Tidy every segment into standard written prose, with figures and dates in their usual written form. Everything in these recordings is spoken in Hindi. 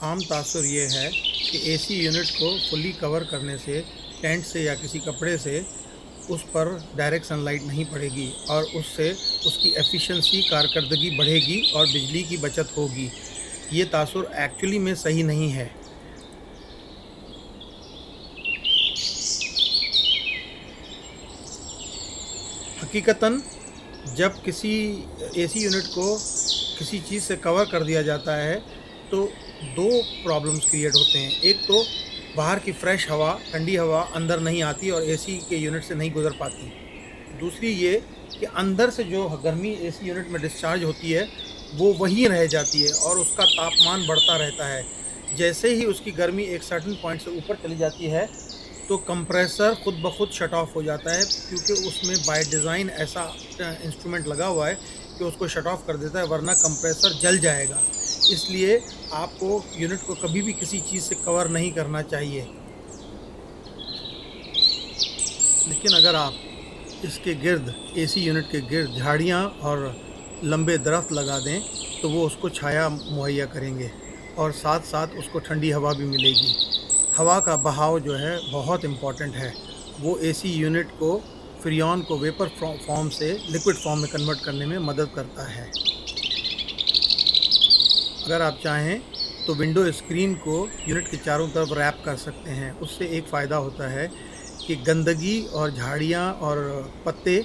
आम तासुर ये है कि एसी यूनिट को फुली कवर करने से टेंट से या किसी कपड़े से उस पर डायरेक्ट सनलाइट नहीं पड़ेगी और उससे उसकी एफिशिएंसी कारकर्दगी बढ़ेगी और बिजली की बचत होगी। ये तासुर एक्चुअली में सही नहीं है। हकीकतन जब किसी एसी यूनिट को किसी चीज़ से कवर कर दिया जाता है तो दो प्रॉब्लम्स क्रिएट होते हैं। एक तो बाहर की फ्रेश हवा, ठंडी हवा अंदर नहीं आती और एसी के यूनिट से नहीं गुजर पाती। दूसरी ये कि अंदर से जो गर्मी एसी यूनिट में डिस्चार्ज होती है वो वहीं रह जाती है और उसका तापमान बढ़ता रहता है। जैसे ही उसकी गर्मी एक सर्टेन पॉइंट से ऊपर चली जाती है तो कंप्रेसर खुद ब खुद शट ऑफ हो जाता है, क्योंकि उसमें बाय डिज़ाइन ऐसा इंस्ट्रूमेंट लगा हुआ है कि उसको शट ऑफ कर देता है, वरना कंप्रेसर जल जाएगा। इसलिए आपको यूनिट को कभी भी किसी चीज़ से कवर नहीं करना चाहिए। लेकिन अगर आप इसके गिर्द, एसी यूनिट के गिर्द झाड़ियाँ और लंबे दरख्त लगा दें तो वो उसको छाया मुहैया करेंगे और साथ साथ उसको ठंडी हवा भी मिलेगी। हवा का बहाव जो है बहुत इम्पॉर्टेंट है। वो एसी यूनिट को, फ्रियोन को वेपर फॉर्म से लिक्विड फॉर्म में कन्वर्ट करने में मदद करता है। अगर आप चाहें तो विंडो स्क्रीन को यूनिट के चारों तरफ रैप कर सकते हैं। उससे एक फ़ायदा होता है कि गंदगी और झाड़ियाँ और पत्ते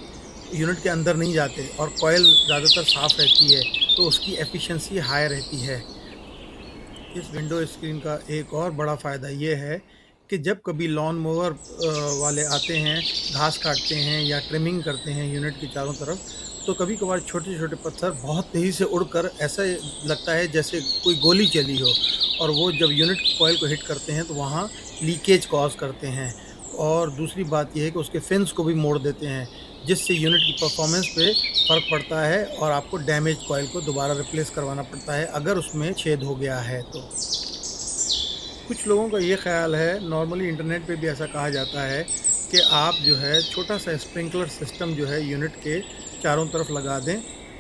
यूनिट के अंदर नहीं जाते और कॉइल ज़्यादातर साफ़ रहती है, तो उसकी एफिशिएंसी हाई रहती है। इस विंडो स्क्रीन का एक और बड़ा फ़ायदा ये है कि जब कभी लॉन मोवर वाले आते हैं, घास काटते हैं या ट्रिमिंग करते हैं यूनिट के चारों तरफ, तो कभी कभार छोटे छोटे पत्थर बहुत तेज़ी से उड़कर ऐसा लगता है जैसे कोई गोली चली हो, और वो जब यूनिट की कॉइल को हिट करते हैं तो वहाँ लीकेज कॉज करते हैं। और दूसरी बात यह है कि उसके फिन्स को भी मोड़ देते हैं, जिससे यूनिट की परफॉर्मेंस पे फ़र्क पड़ता है और आपको डैमेज कॉइल को दोबारा रिप्लेस करवाना पड़ता है अगर उसमें छेद हो गया है तो। कुछ लोगों का ये ख्याल है, नॉर्मली इंटरनेट पे भी ऐसा कहा जाता है कि आप जो है छोटा सा स्प्रिंकलर सिस्टम जो है यूनिट के चारों तरफ लगा दें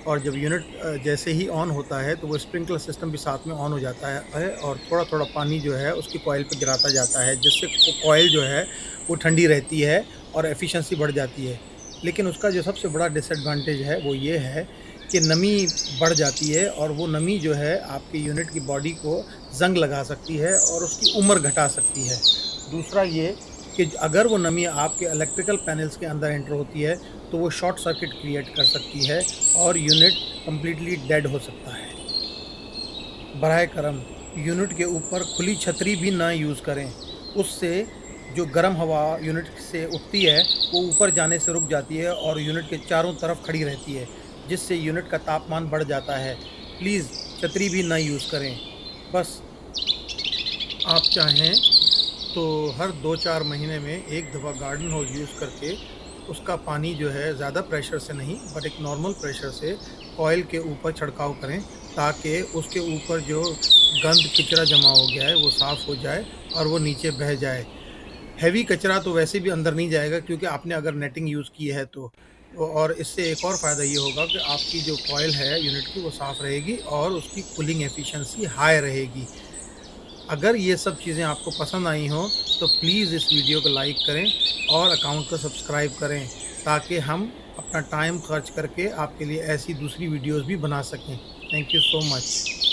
और जब यूनिट जैसे ही ऑन होता है तो वो स्प्रिंकलर सिस्टम भी साथ में ऑन हो जाता है और थोड़ा थोड़ा पानी जो है उसकी कॉइल पे गिराता जाता है, जिससे कॉइल जो है वो ठंडी रहती है और एफिशिएंसी बढ़ जाती है। लेकिन उसका जो सबसे बड़ा डिसएडवांटेज है वो ये है कि नमी बढ़ जाती है और वो नमी जो है आपकी यूनिट की बॉडी को ज़ंग लगा सकती है और उसकी उम्र घटा सकती है। दूसरा ये कि अगर वो नमी आपके इलेक्ट्रिकल पैनल्स के अंदर एंटर होती है तो वो शॉर्ट सर्किट क्रिएट कर सकती है और यूनिट कम्प्लीटली डेड हो सकता है। बराए करम यूनिट के ऊपर खुली छतरी भी ना यूज़ करें, उससे जो गर्म हवा यूनिट से उठती है वो ऊपर जाने से रुक जाती है और यूनिट के चारों तरफ खड़ी रहती है, जिससे यूनिट का तापमान बढ़ जाता है। प्लीज़ छतरी भी ना यूज़ करें। बस आप चाहें तो हर 2-4 महीने में एक दफ़ा गार्डन होज यूज़ करके उसका पानी जो है ज़्यादा प्रेशर से नहीं बट एक नॉर्मल प्रेशर से कॉइल के ऊपर छिड़काव करें, ताकि उसके ऊपर जो गंद कचरा जमा हो गया है वो साफ़ हो जाए और वो नीचे बह जाए। हैवी कचरा तो वैसे भी अंदर नहीं जाएगा, क्योंकि आपने अगर नेटिंग यूज़ की है तो। और इससे एक और फ़ायदा ये होगा कि आपकी जो कॉइल है यूनिट की वो साफ़ रहेगी और उसकी कूलिंग एफिशिएंसी हाई रहेगी। अगर ये सब चीज़ें आपको पसंद आई हों तो प्लीज़ इस वीडियो को लाइक करें और अकाउंट को सब्सक्राइब करें, ताकि हम अपना टाइम खर्च करके आपके लिए ऐसी दूसरी वीडियोज़ भी बना सकें। Thank you so much.